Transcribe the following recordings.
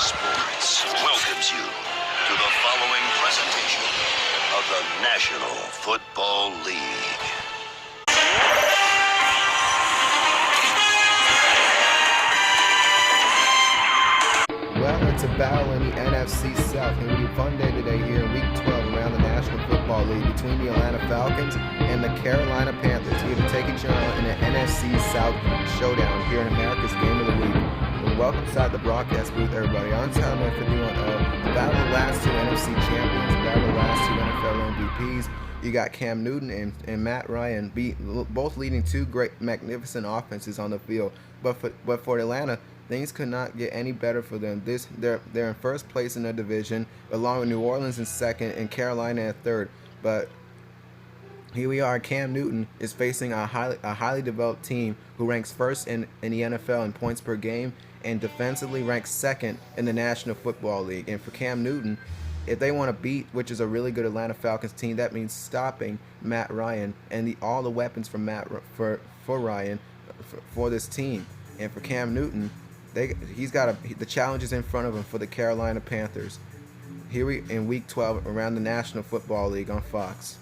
Sports welcomes you to the following presentation of the National Football League. Well, it's a battle in the NFC South. It will be a fun day today here in Week 12 around the National Football League between the Atlanta Falcons and the Carolina Panthers here to take each other in an NFC South showdown here in America's Game of the Week. And welcome inside the broadcast booth, everybody. I'm telling you for doing a battle of the last two NFC champions, a battle of the last two NFL MVPs. You got Cam Newton and Matt Ryan, both leading two great, magnificent offenses on the field. But for Atlanta, things could not get any better for them. They're in first place in their division, along with New Orleans in second and Carolina in third. But here we are. Cam Newton is facing a highly developed team who ranks first in the NFL in points per game and defensively ranks second in the National Football League. And for Cam Newton, if they want to beat, which is a really good Atlanta Falcons team, that means stopping Matt Ryan and all the weapons for Ryan for this team. And for Cam Newton, he's got the challenges in front of him for the Carolina Panthers. Here we in Week 12 around the National Football League on Fox.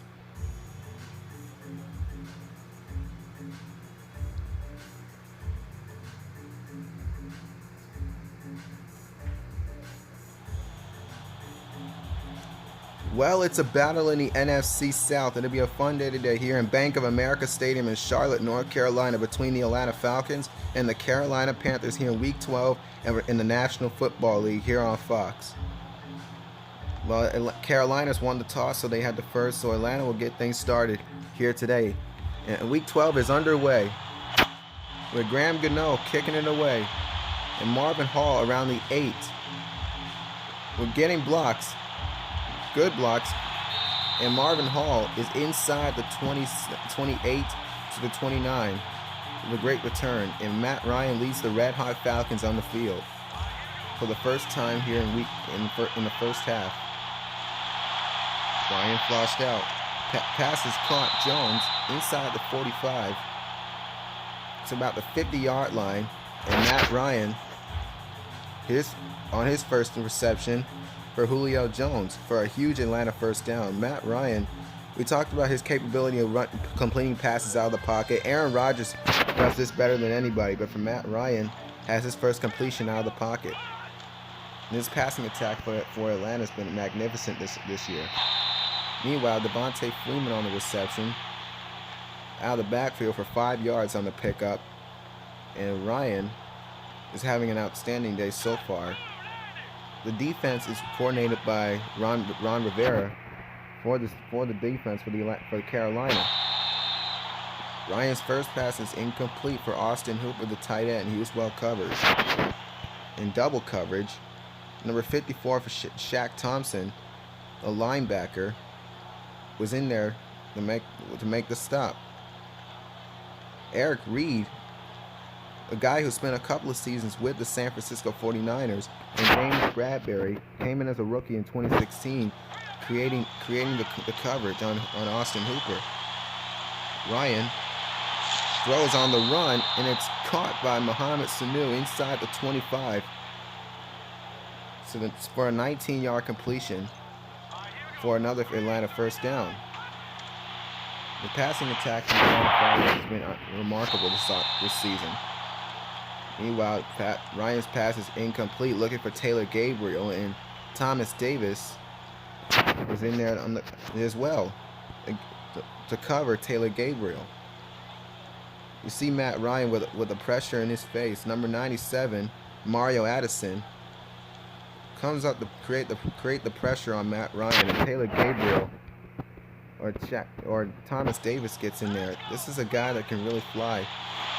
Well, it's a battle in the NFC South, and it'll be a fun day today here in Bank of America Stadium in Charlotte, North Carolina, between the Atlanta Falcons and the Carolina Panthers here in Week 12 and in the National Football League here on Fox. Well, Carolina's won the toss, so they had the first, so Atlanta will get things started here today. And Week 12 is underway with Graham Gano kicking it away and Marvin Hall around the 8. We're getting blocks. Good blocks, and Marvin Hall is inside the 28 to the 29 with a great return, and Matt Ryan leads the Red Hot Falcons on the field for the first time here in the first half. Ryan flushed out, passes caught Jones inside the 45. It's about the 50-yard line, and Matt Ryan on his first reception for Julio Jones for a huge Atlanta first down. Matt Ryan, we talked about his capability of completing passes out of the pocket. Aaron Rodgers does this better than anybody, but for Matt Ryan, has his first completion out of the pocket. And his passing attack for Atlanta has been magnificent this year. Meanwhile, Devontae Freeman on the reception, out of the backfield for 5 yards on the pickup, and Ryan is having an outstanding day so far. The defense is coordinated by Ron Rivera for the defense for Carolina. Ryan's first pass is incomplete for Austin Hooper, the tight end. He was well covered. In double coverage, number 54 for Shaq Thompson, a linebacker, was in there to make the stop. Eric Reed, a guy who spent a couple of seasons with the San Francisco 49ers, and James Bradbury came in as a rookie in 2016, creating the coverage on Austin Hooper. Ryan throws on the run, and it's caught by Mohamed Sanu inside the 25. So it's for a 19-yard completion for another Atlanta first down. The passing attack from the Atlanta Falcons has been remarkable this season. Meanwhile, Ryan's pass is incomplete, looking for Taylor Gabriel, and Thomas Davis was in there as well to cover Taylor Gabriel. You see Matt Ryan with the pressure in his face. Number 97, Mario Addison, comes up to create the pressure on Matt Ryan, and Taylor Gabriel or Thomas Davis gets in there. This is a guy that can really fly.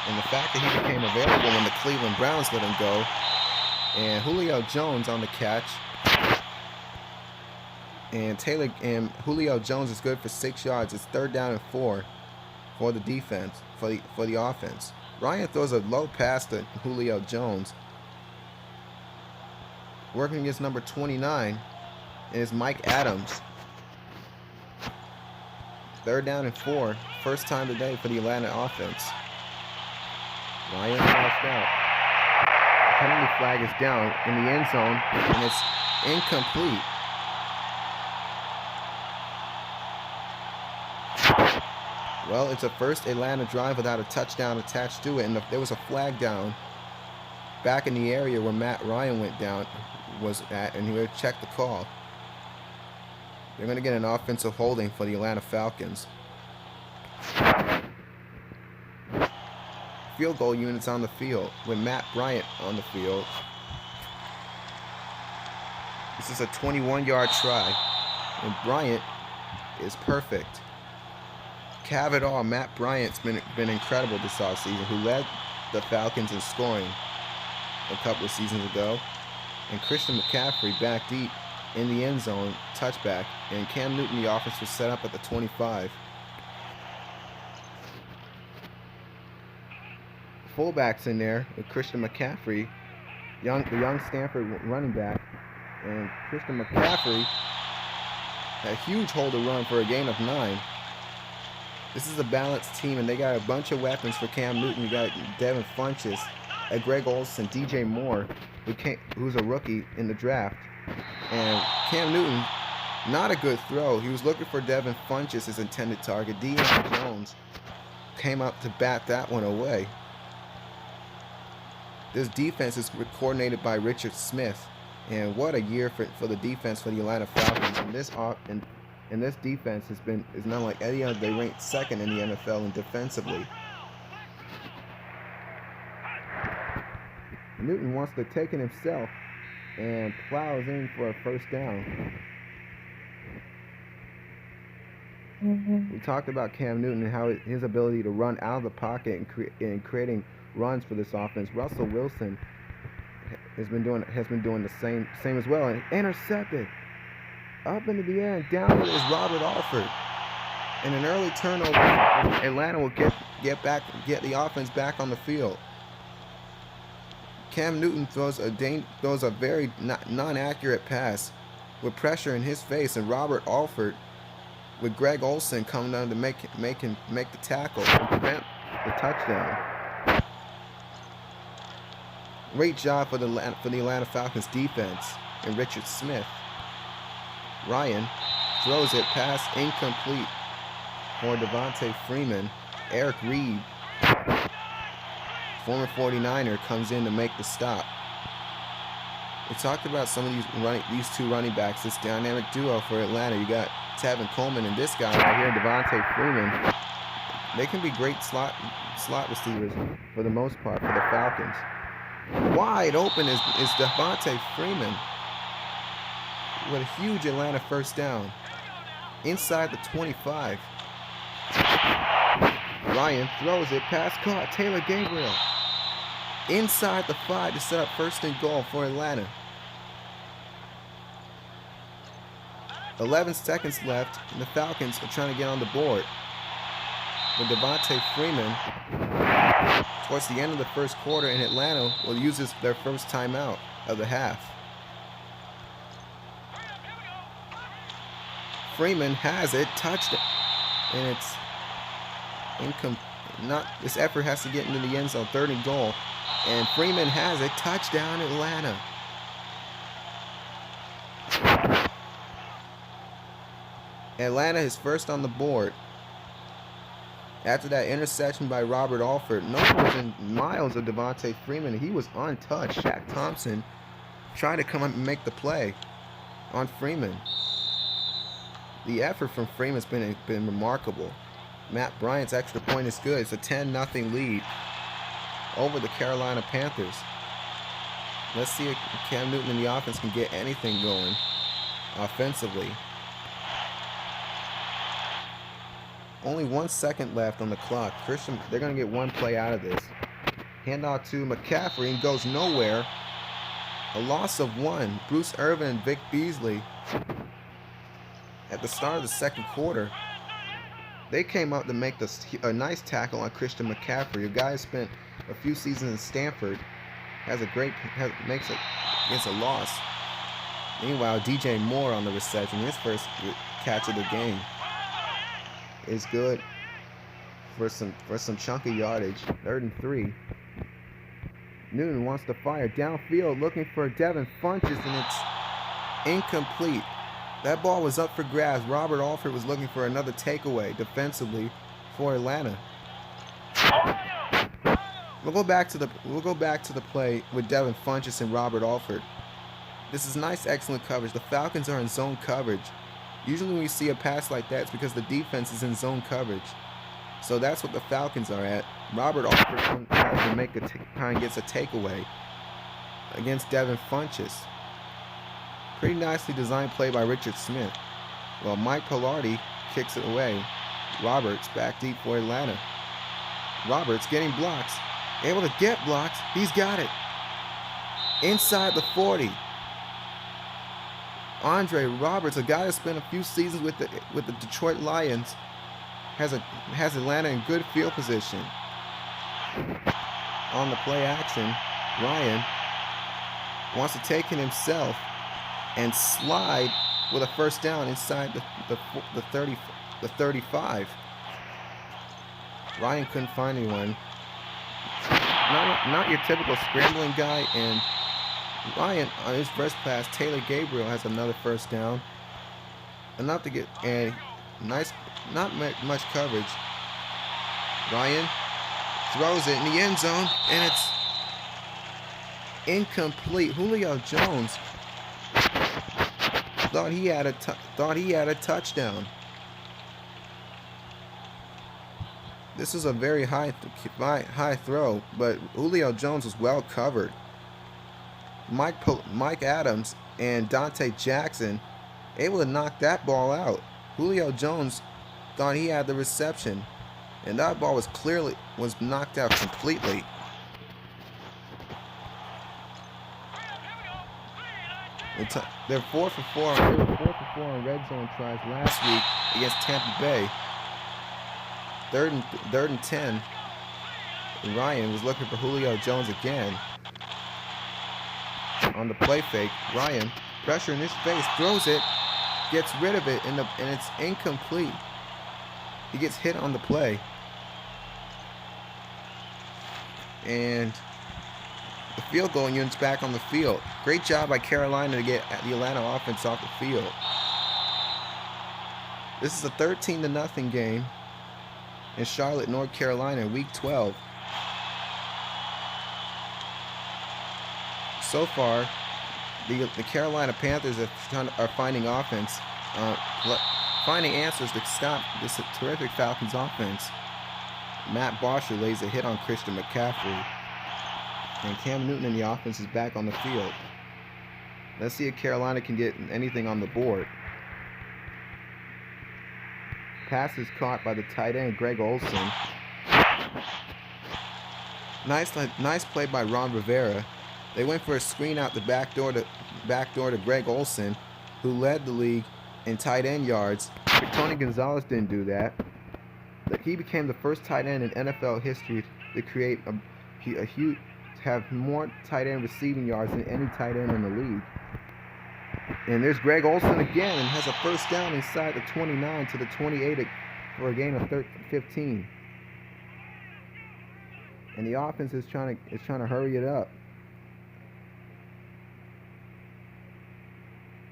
And the fact that he became available when the Cleveland Browns let him go, and Julio Jones on the catch, and Julio Jones is good for 6 yards. It's 3rd down and 4 for the defense, for the offense. Ryan throws a low pass to Julio Jones, working against number 29, and it's Mike Adams. 3rd down and 4, first time today for the Atlanta offense. Ryan flashed out. penalty flag is down in the end zone, and it's incomplete. Well, it's a first Atlanta drive without a touchdown attached to it, and there was a flag down back in the area where Matt Ryan went down was at, and he would check the call. They're going to get an offensive holding for the Atlanta Falcons. Field goal units on the field with Matt Bryant on the field. This is a 21-yard try, and Bryant is perfect. Have it all. Matt Bryant's been incredible this offseason, who led the Falcons in scoring a couple of seasons ago. And Christian McCaffrey back deep in the end zone, touchback. And Cam Newton, the offense was set up at the 25. Fullbacks in there with Christian McCaffrey, the young Stanford running back. And Christian McCaffrey had a huge hole to run for a gain of 9. This is a balanced team, and they got a bunch of weapons for Cam Newton. You got Devin Funchess, Greg Olsen, DJ Moore, who's a rookie in the draft. And Cam Newton, not a good throw. He was looking for Devin Funchess, his intended target. Deion Jones came up to bat that one away. This defense is coordinated by Richard Smith. And what a year for the defense for the Atlanta Falcons. And this defense is not like any other. They ranked second in the NFL in defensively. Newton wants to take it himself and plows in for a first down. We talked about Cam Newton and how his ability to run out of the pocket and creating runs for this offense. Russell Wilson has been doing the same as well, and intercepted. Up into the end, down is Robert Alford. And an early turnover, Atlanta will get the offense back on the field. Cam Newton throws a very non-accurate pass with pressure in his face, and Robert Alford with Greg Olsen coming down to make the tackle and prevent the touchdown. Great job for the Atlanta Falcons defense and Richard Smith. Ryan throws it pass incomplete for Devontae Freeman. Eric Reed, former 49er, comes in to make the stop. We talked about some of these two running backs, this dynamic duo for Atlanta. You got Tevin Coleman and this guy right here, Devontae Freeman. They can be great slot receivers for the most part for the Falcons. Wide open is Devontae Freeman with a huge Atlanta first down inside the 25. Ryan throws it, pass caught. Taylor Gabriel inside the 5 to set up first and goal for Atlanta. 11 seconds left, and the Falcons are trying to get on the board. With Devontae Freeman towards the end of the first quarter, and Atlanta will use their first timeout of the half. Freeman has it, touched it, and it's this effort has to get into the end zone, 3rd and goal, and Freeman has it, touchdown Atlanta. Atlanta is first on the board. After that interception by Robert Alford, no one was in miles of Devontae Freeman. He was untouched. Shaq Thompson tried to come up and make the play on Freeman. The effort from Freeman's been remarkable. Matt Bryant's extra point is good. It's a 10-0 lead over the Carolina Panthers. Let's see if Cam Newton and the offense can get anything going offensively. Only 1 second left on the clock. They're going to get one play out of this. Handoff to McCaffrey and goes nowhere. A loss of 1. Bruce Irvin and Vic Beasley, at the start of the second quarter, they came out to make a nice tackle on Christian McCaffrey, a guy who spent a few seasons in Stanford, gets a loss. Meanwhile, DJ Moore on the reception, his first catch of the game, is good for some chunky yardage. 3rd and 3. Newton wants to fire downfield, looking for Devin Funchess, and it's incomplete. That ball was up for grabs. Robert Alford was looking for another takeaway defensively for Atlanta. We'll go back to the play with Devin Funchess and Robert Alford. This is nice, excellent coverage. The Falcons are in zone coverage. Usually when you see a pass like that, it's because the defense is in zone coverage. So that's what the Falcons are at. Robert Alford tries to make gets a takeaway against Devin Funchess. Pretty nicely designed play by Richard Smith. Well, Mike Pilardi kicks it away. Roberts back deep for Atlanta. Roberts getting blocks. Able to get blocks. He's got it. Inside the 40. Andre Roberts, a guy who spent a few seasons with the Detroit Lions, has Atlanta in good field position. On the play action, Ryan wants to take it himself and slide with a first down inside the 35. Ryan couldn't find anyone. Not your typical scrambling guy, and Ryan on his first pass, Taylor Gabriel has another first down. Enough to get a nice, not much coverage. Ryan throws it in the end zone, and it's incomplete. Julio Jones thought he had a touchdown. This is a very high throw, but Julio Jones was well covered. Mike Adams and Dante Jackson able to knock that ball out. Julio Jones thought he had the reception, and that ball was knocked out completely. They're 4 for 4 on red zone tries last week against Tampa Bay. Third and 10. Ryan was looking for Julio Jones again. On the play fake, Ryan, pressure in his face, throws it, gets rid of it, and it's incomplete. He gets hit on the play. And the field goal unit's back on the field. Great job by Carolina to get the Atlanta offense off the field. This is a 13-0 game in Charlotte, North Carolina, Week 12. So far, the Carolina Panthers are finding finding answers to stop this terrific Falcons offense. Matt Bosher lays a hit on Christian McCaffrey, and Cam Newton in the offense is back on the field. Let's see if Carolina can get anything on the board. Pass is caught by the tight end, Greg Olsen. Nice play by Ron Rivera. They went for a screen out the back door to Greg Olsen, who led the league in tight end yards. But Tony Gonzalez didn't do that. He became the first tight end in NFL history to create have more tight end receiving yards than any tight end in the league. And there's Greg Olsen again, and has a first down inside the 29 to the 28 for a gain of 15. And the offense is trying to hurry it up.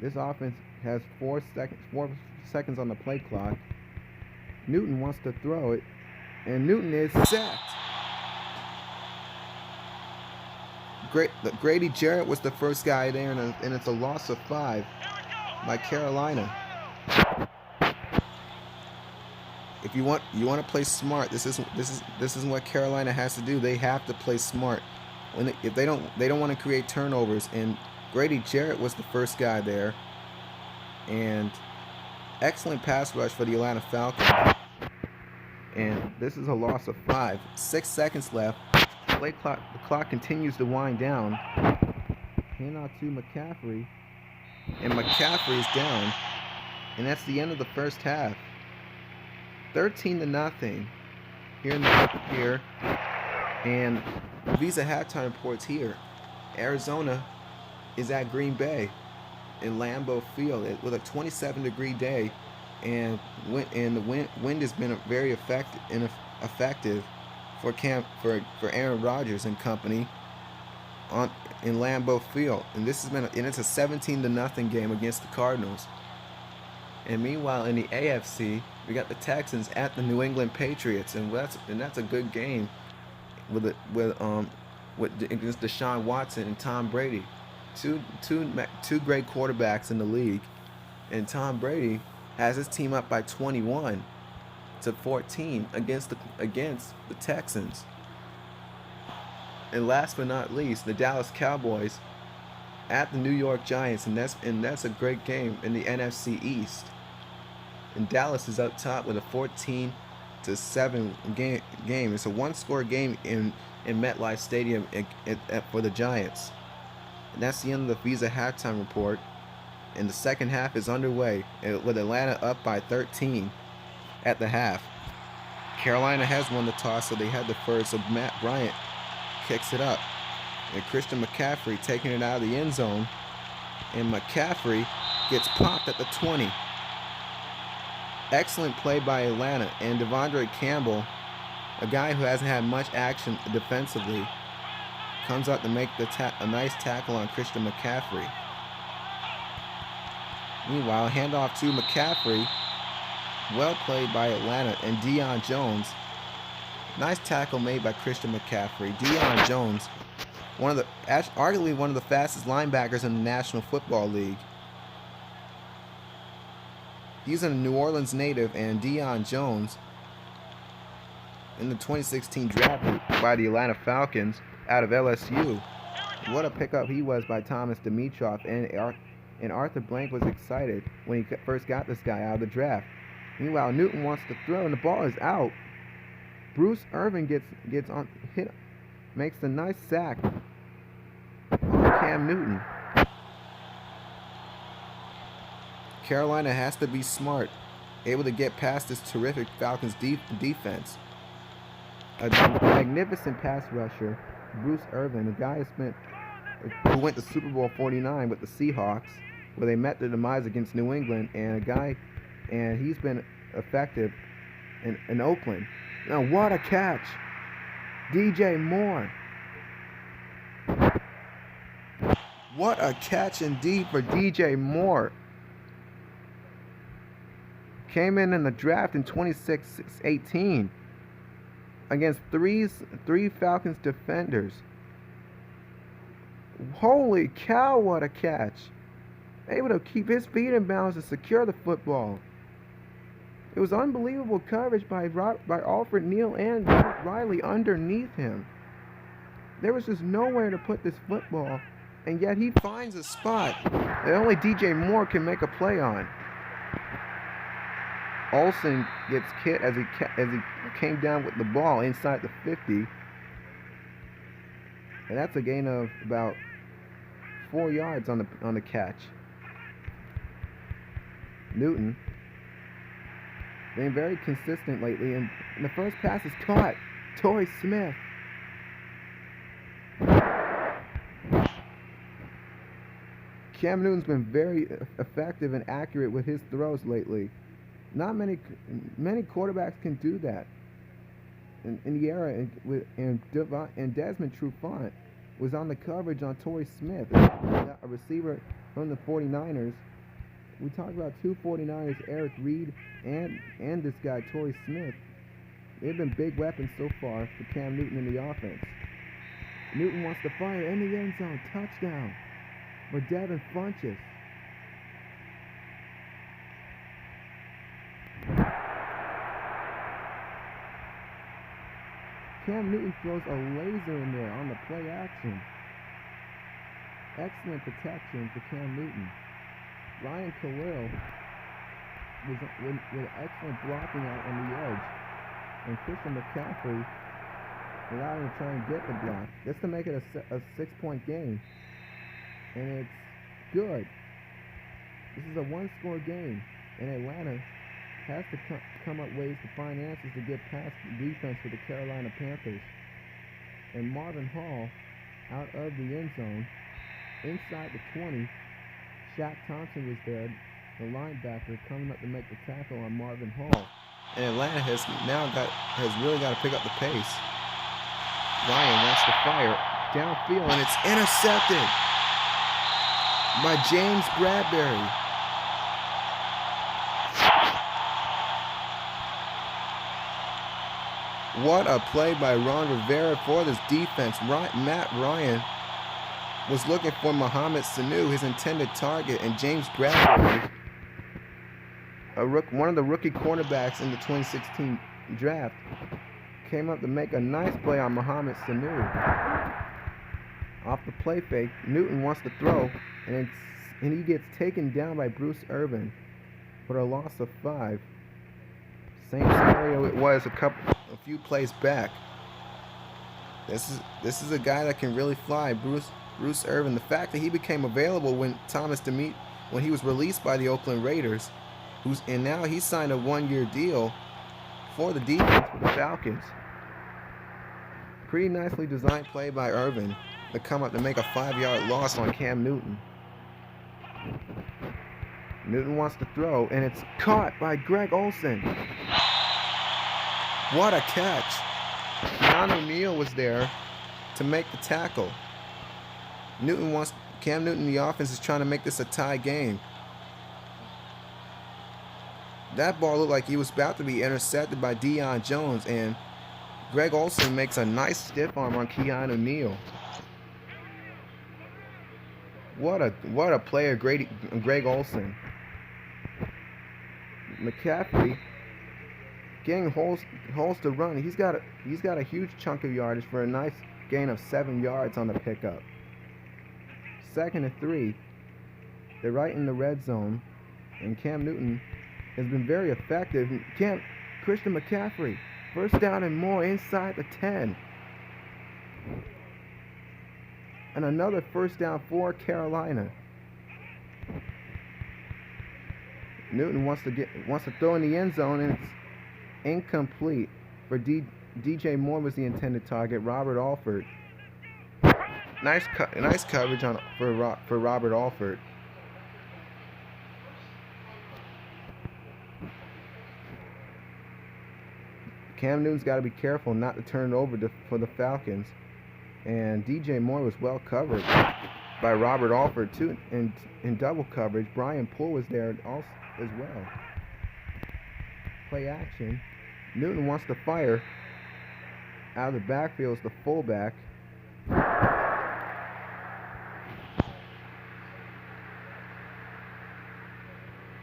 This offense has 4 seconds on the play clock. Newton wants to throw it, and Newton is sacked. Grady Jarrett was the first guy there, and it's a loss of 5 by Carolina. If you want to play smart, this is what Carolina has to do. They have to play smart. If they don't want to create turnovers. And Grady Jarrett was the first guy there, and excellent pass rush for the Atlanta Falcons. And this is a loss of 5. 6 seconds left. The clock continues to wind down. Hand out to McCaffrey, and McCaffrey is down, and that's the end of the first half. 13-0 here, and Visa halftime reports here. Arizona is at Green Bay in Lambeau Field with a 27-degree day, and the wind has been very effective for Aaron Rodgers and company. in Lambeau Field, and it's a 17-0 game against the Cardinals. And meanwhile, in the AFC, we got the Texans at the New England Patriots, and that's a good game with against Deshaun Watson and Tom Brady, two great quarterbacks in the league, and Tom Brady has his team up by 21-14 against the Texans. And last but not least, the Dallas Cowboys at the New York Giants, and that's a great game in the NFC East. And Dallas is up top with a 14-7 game. It's a one-score game in MetLife Stadium for the Giants. And that's the end of the Visa halftime report. And the second half is underway with Atlanta up by 13 at the half. Carolina has won the toss, so they had the first. So Matt Bryant kicks it up, and Christian McCaffrey taking it out of the end zone, and McCaffrey gets popped at the 20. Excellent play by Atlanta, and Devondre Campbell, a guy who hasn't had much action defensively, comes out to make a nice tackle on Christian McCaffrey. Meanwhile, handoff to McCaffrey, well played by Atlanta, and Deion Jones. Nice tackle made by Christian McCaffrey. Deion Jones, arguably one of the fastest linebackers in the National Football League. He's a New Orleans native, and Deion Jones, in the 2016 draft by the Atlanta Falcons out of LSU. What a pickup he was by Thomas Dimitroff, and Arthur Blank was excited when he first got this guy out of the draft. Meanwhile, Newton wants to throw, and the ball is out. Bruce Irvin gets on hit, makes a nice sack on Cam Newton. Carolina has to be smart, able to get past this terrific Falcons defense. A magnificent pass rusher, Bruce Irvin, a guy who went to Super Bowl 49 with the Seahawks, where they met their demise against New England, and he's been effective in Oakland. Now, what a catch! DJ Moore. What a catch indeed for DJ Moore. Came in the draft in 26-18 against three Falcons defenders. Holy cow, what a catch. Able to keep his feet in bounds and secure the football. It was unbelievable coverage by Alfred Neal and Riley underneath him. There was just nowhere to put this football, and yet he finds a spot that only DJ Moore can make a play on. Olsen gets hit as he came down with the ball inside the 50, and that's a gain of about 4 yards on the catch. Newton been very consistent lately, and the first pass is caught. Torrey Smith. Cam Newton's been very effective and accurate with his throws lately. Not many quarterbacks can do that. In the era, and Desmond Trufant was on the coverage on Torrey Smith, a receiver from the 49ers. We talk about two 49ers, Eric Reed and this guy, Torrey Smith. They've been big weapons so far for Cam Newton in the offense. Newton wants to fire in the end zone. Touchdown for Devin Funchess. Cam Newton throws a laser in there on the play action. Excellent protection for Cam Newton. Ryan Khalil with excellent blocking out on the edge. And Christian McCaffrey allowed him to try and get the block. Just to make it a 6-point game. And it's good. This is a one-score game. And Atlanta has to come up ways to find answers to get past the defense for the Carolina Panthers. And Marvin Hall out of the end zone, inside the 20. Shaq Thompson was there, the linebacker, coming up to make the tackle on Marvin Hall. And Atlanta has really got to pick up the pace. Ryan wants to fire. downfield, and it's intercepted by James Bradbury. What a play by Ron Rivera for this defense. Matt Ryan was looking for Mohamed Sanu, his intended target, and James Bradbury, one of the rookie cornerbacks in the 2016 draft, came up to make a nice play on Mohamed Sanu. Off the play fake, Newton wants to throw, and he gets taken down by Bruce Irvin for a loss of 5. Same scenario it was a few plays back. This is a guy that can really fly, Bruce Irvin. The fact that he became available when when he was released by the Oakland Raiders, and now he signed a 1-year deal for the defense for the Falcons. Pretty nicely designed play by Irvin to come up to make a 5-yard loss on Cam Newton. Newton wants to throw, and it's caught by Greg Olsen. What a catch. Keanu O'Neal was there to make the tackle. Cam Newton, the offense, is trying to make this a tie game. That ball looked like he was about to be intercepted by Deion Jones, and Greg Olsen makes a nice stiff arm on Keanu O'Neal. What a player, Greg Olsen. McCaffrey getting holes to run. He's got a huge chunk of yardage for a nice gain of 7 yards on the pickup. 2nd and 3. They're right in the red zone, and Cam Newton has been very effective. Christian McCaffrey, 1st down and more inside the 10. And another 1st down for Carolina. Newton wants to throw in the end zone, and it's incomplete. For DJ Moore was the intended target. Robert Alford. Nice coverage for Robert Alford. Cam Newton's got to be careful not to turn it over for the Falcons. And DJ Moore was well covered by Robert Alford too, in double coverage. Brian Poole was there also as well. Play action. Newton wants to fire. Out of the backfield is the fullback.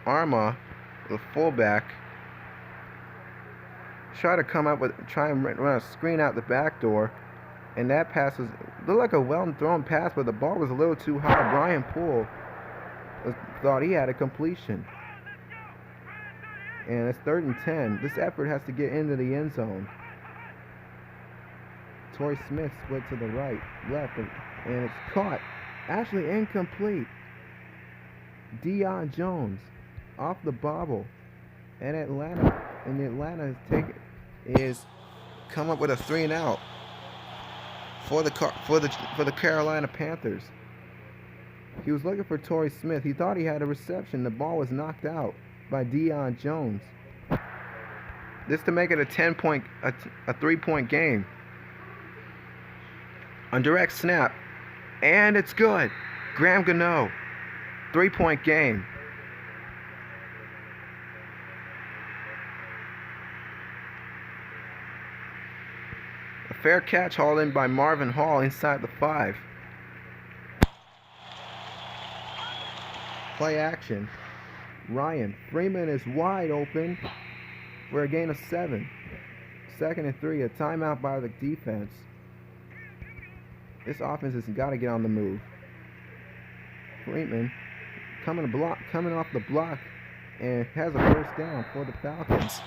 Arma, the fullback, try and run a screen out the back door, and that pass looked like a well-thrown pass, but the ball was a little too high. Brian Poole thought he had a completion, and it's 3rd and 10. This effort has to get into the end zone. Torrey Smith split to the left, and it's caught. Actually incomplete. Deion Jones off the bobble, and Atlanta has come up with a 3-and-out for the Carolina Panthers. He was looking for Torrey Smith. He thought he had a reception. The ball was knocked out by Deion Jones. This to make it a 3-point game. On direct snap, and it's good. Graham Gano, 3-point game. A fair catch hauled in by Marvin Hall inside the 5. Play action. Ryan Freeman is wide open for a gain of 7. 2nd and 3, a timeout by the defense. This offense has got to get on the move. Freeman coming off the block and has a 1st down for the Falcons.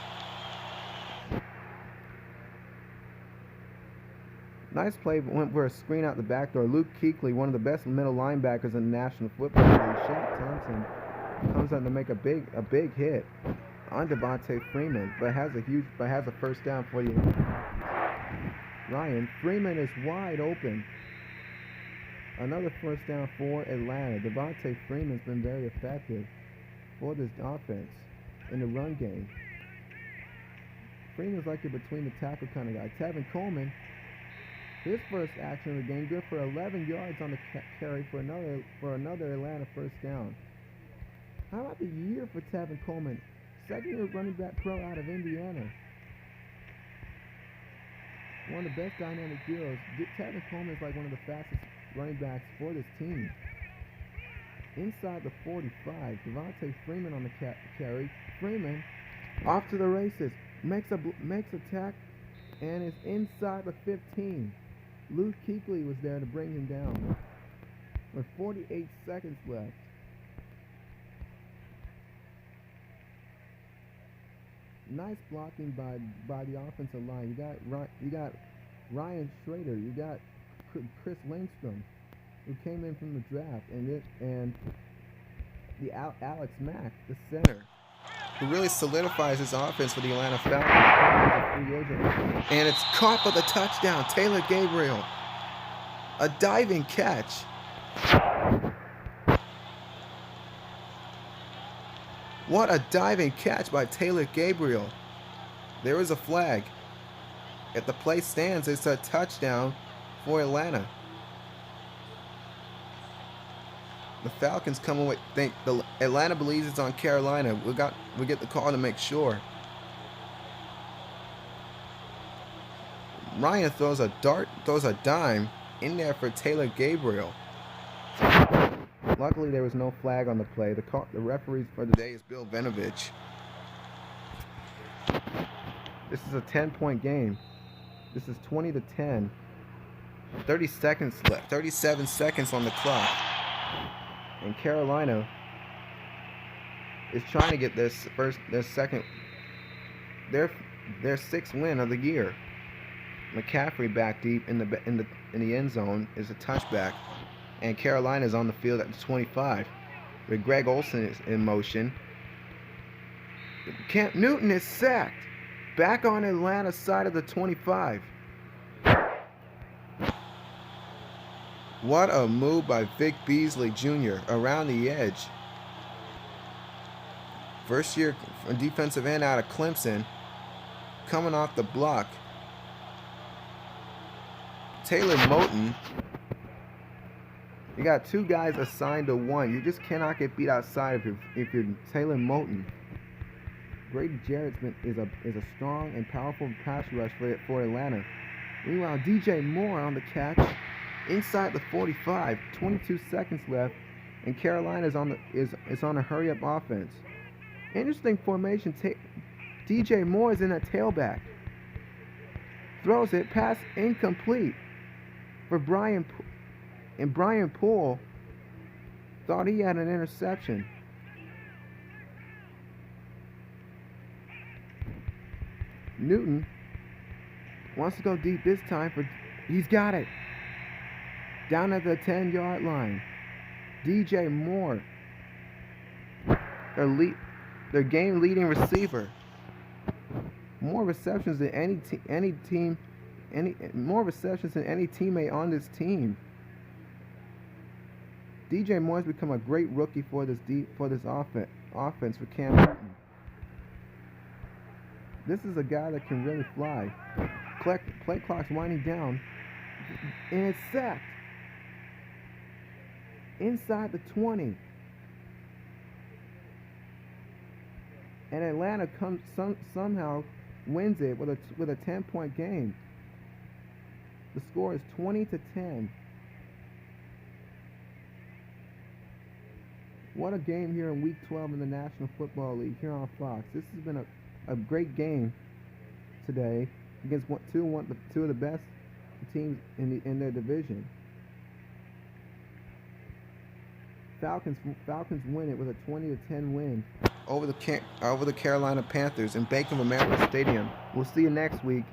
Nice play went for a screen out the back door. Luke Kuechly, one of the best middle linebackers in the National Football League. Shaq Thompson comes out to make a big hit on Devontae Freeman, but has a 1st down for you. Ryan Freeman is wide open. Another 1st down for Atlanta. Devontae Freeman's been very effective for this offense in the run game. Freeman's like a between the tackle kind of guy. Tevin Coleman His first action of the game, good for 11 yards on the carry for another Atlanta first down. How about the year for Tevin Coleman? Second-year running back pro out of Indiana. One of the best dynamic duos. Tevin Coleman is like one of the fastest running backs for this team. Inside the 45, Devontae Freeman on the carry. Freeman off to the races, makes a tack, and is inside the 15. Luke Kuechly was there to bring him down with 48 seconds left. Nice blocking by the offensive line. You got Ryan Schrader. You got Chris Lindstrom, who came in from the draft, and the Alex Mack, the center, who really solidifies his offense for the Atlanta Falcons. Free agent. And it's caught for the touchdown. Taylor Gabriel, a diving catch. What a diving catch by Taylor Gabriel. There is a flag. If the play stands, it's a touchdown for Atlanta. The Falcons come away. Atlanta believes it's on Carolina. We get the call to make sure. Ryan throws a dime in there for Taylor Gabriel. Luckily, there was no flag on the play. The referee for the day is Bill Vinovich. This is a 10-point game. This is 20-10. 30 seconds left. 37 seconds on the clock. And Carolina is trying to get their sixth win of the year. McCaffrey back deep in the end zone is a touchback. And Carolina is on the field at the 25, with Greg Olsen is in motion. Cam Newton is sacked, back on Atlanta's side of the 25. What a move by Vic Beasley Jr. around the edge. First year defensive end out of Clemson, coming off the block. Taylor Moton. You got two guys assigned to one. You just cannot get beat outside if you're Taylor Moton. Grady Jarrett is a strong and powerful pass rush for Atlanta. Meanwhile, DJ Moore on the catch inside the 45. 22 seconds left, and Carolina is on a hurry up offense. Interesting formation. DJ Moore is in a tailback. Throws it, pass incomplete for Brian. And Brian Poole thought he had an interception. Newton wants to go deep this time. He's got it. Down at the 10-yard line. DJ Moore, their game-leading receiver. More receptions than any teammate on this team. DJ Moore has become a great rookie for this offense for Cam Newton. This is a guy that can really fly. Play clock's winding down, and it's sacked inside the 20. And Atlanta somehow wins it with a 10-point game. The score is 20-10. What a game here in Week 12 in the National Football League here on Fox. This has been a great game today against two of the best teams in their division. Falcons win it with a 20-10 win over the Carolina Panthers in Bank of America Stadium. We'll see you next week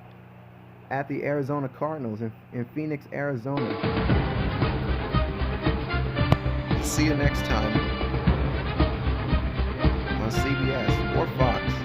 at the Arizona Cardinals in Phoenix, Arizona. See you next time on CBS or Fox.